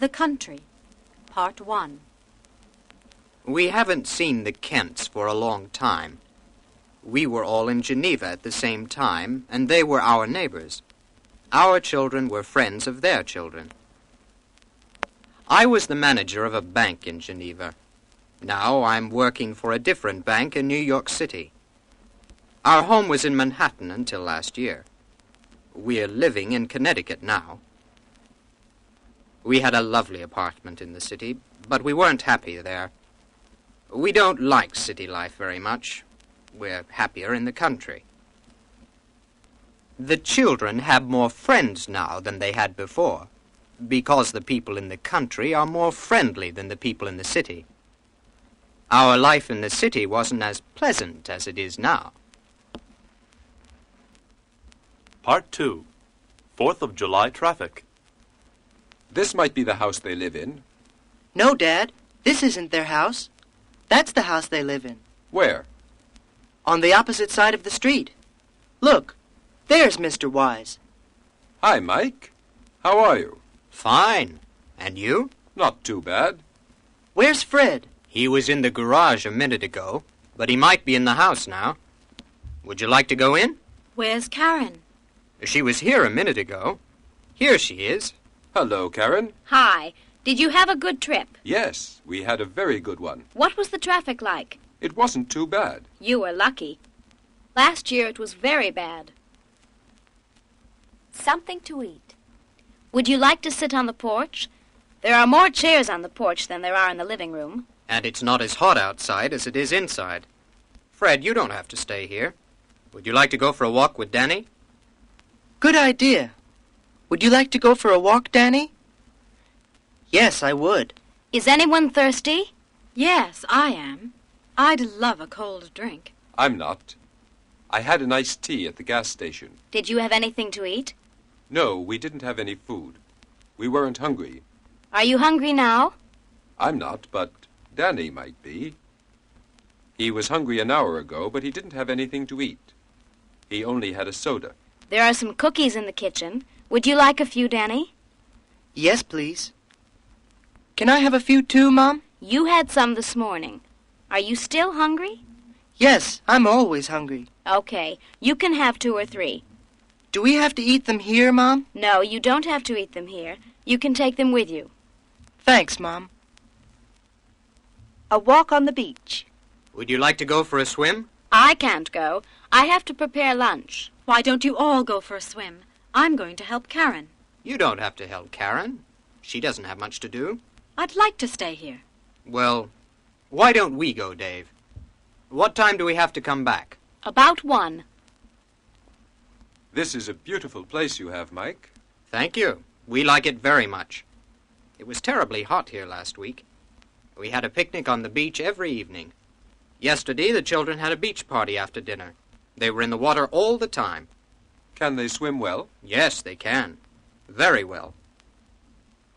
The Country, Part 1. We haven't seen the Kents for a long time. We were all in Geneva at the same time, and they were our neighbors. Our children were friends of their children. I was the manager of a bank in Geneva. Now I'm working for a different bank in New York City. Our home was in Manhattan until last year. We're living in Connecticut now. We had a lovely apartment in the city, but we weren't happy there. We don't like city life very much. We're happier in the country. The children have more friends now than they had before, because the people in the country are more friendly than the people in the city. Our life in the city wasn't as pleasant as it is now. Part 2. 4th of July traffic. This might be the house they live in. No, Dad. This isn't their house. That's the house they live in. Where? On the opposite side of the street. Look, there's Mr. Wise. Hi, Mike. How are you? Fine. And you? Not too bad. Where's Fred? He was in the garage a minute ago, but he might be in the house now. Would you like to go in? Where's Karen? She was here a minute ago. Here she is. Hello, Karen. Hi. Did you have a good trip? Yes, we had a very good one. What was the traffic like? It wasn't too bad. You were lucky. Last year it was very bad. Something to eat. Would you like to sit on the porch? There are more chairs on the porch than there are in the living room. And it's not as hot outside as it is inside. Fred, you don't have to stay here. Would you like to go for a walk with Danny? Good idea. Would you like to go for a walk, Danny? Yes, I would. Is anyone thirsty? Yes, I am. I'd love a cold drink. I'm not. I had an iced tea at the gas station. Did you have anything to eat? No, we didn't have any food. We weren't hungry. Are you hungry now? I'm not, but Danny might be. He was hungry an hour ago, but he didn't have anything to eat. He only had a soda. There are some cookies in the kitchen. Would you like a few, Danny? Yes, please. Can I have a few too, Mom? You had some this morning. Are you still hungry? Yes, I'm always hungry. Okay, you can have 2 or 3. Do we have to eat them here, Mom? No, you don't have to eat them here. You can take them with you. Thanks, Mom. A walk on the beach. Would you like to go for a swim? I can't go. I have to prepare lunch. Why don't you all go for a swim? I'm going to help Karen. You don't have to help Karen. She doesn't have much to do. I'd like to stay here. Well, why don't we go, Dave? What time do we have to come back? About 1. This is a beautiful place you have, Mike. Thank you. We like it very much. It was terribly hot here last week. We had a picnic on the beach every evening. Yesterday, the children had a beach party after dinner. They were in the water all the time. Can they swim well? Yes, they can. Very well.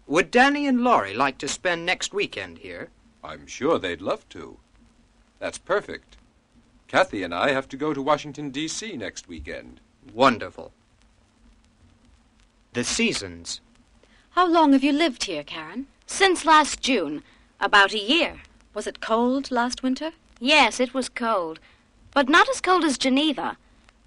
Would Danny and Laurie like to spend next weekend here? I'm sure they'd love to. That's perfect. Kathy and I have to go to Washington, D.C. next weekend. Wonderful. The seasons. How long have you lived here, Karen? Since last June. About a year. Was it cold last winter? Yes, it was cold. But not as cold as Geneva.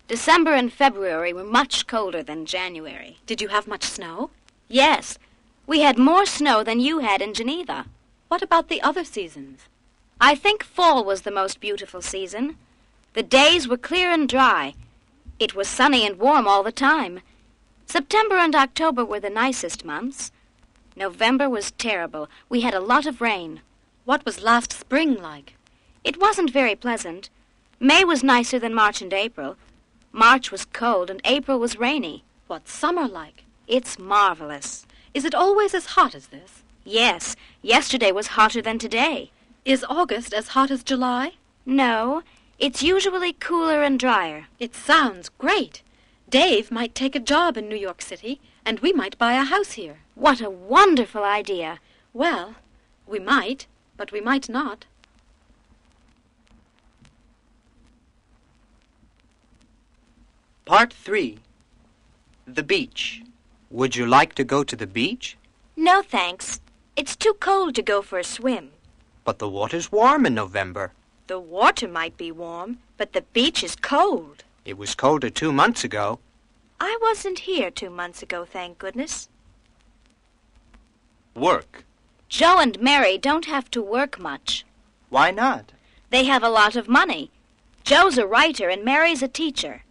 December and February were much colder than January. Did you have much snow? Yes. We had more snow than you had in Geneva. What about the other seasons? I think fall was the most beautiful season. The days were clear and dry. It was sunny and warm all the time. September and October were the nicest months. November was terrible. We had a lot of rain. What was last spring like? It wasn't very pleasant. May was nicer than March and April. March was cold and April was rainy. What's summer like? It's marvelous. Is it always as hot as this? Yes. Yesterday was hotter than today. Is August as hot as July? No. It's usually cooler and drier. It sounds great. Dave might take a job in New York City, and we might buy a house here. What a wonderful idea. Well, we might, but we might not. Part 3. The beach. Would you like to go to the beach? No, thanks. It's too cold to go for a swim. But the water's warm in November. The water might be warm, but the beach is cold. It was colder 2 months ago. I wasn't here 2 months ago, thank goodness. Work. Joe and Mary don't have to work much. Why not? They have a lot of money. Joe's a writer and Mary's a teacher.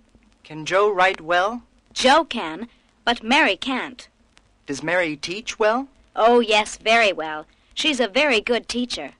Can Joe write well? Joe can, but Mary can't. Does Mary teach well? Oh, yes, very well. She's a very good teacher.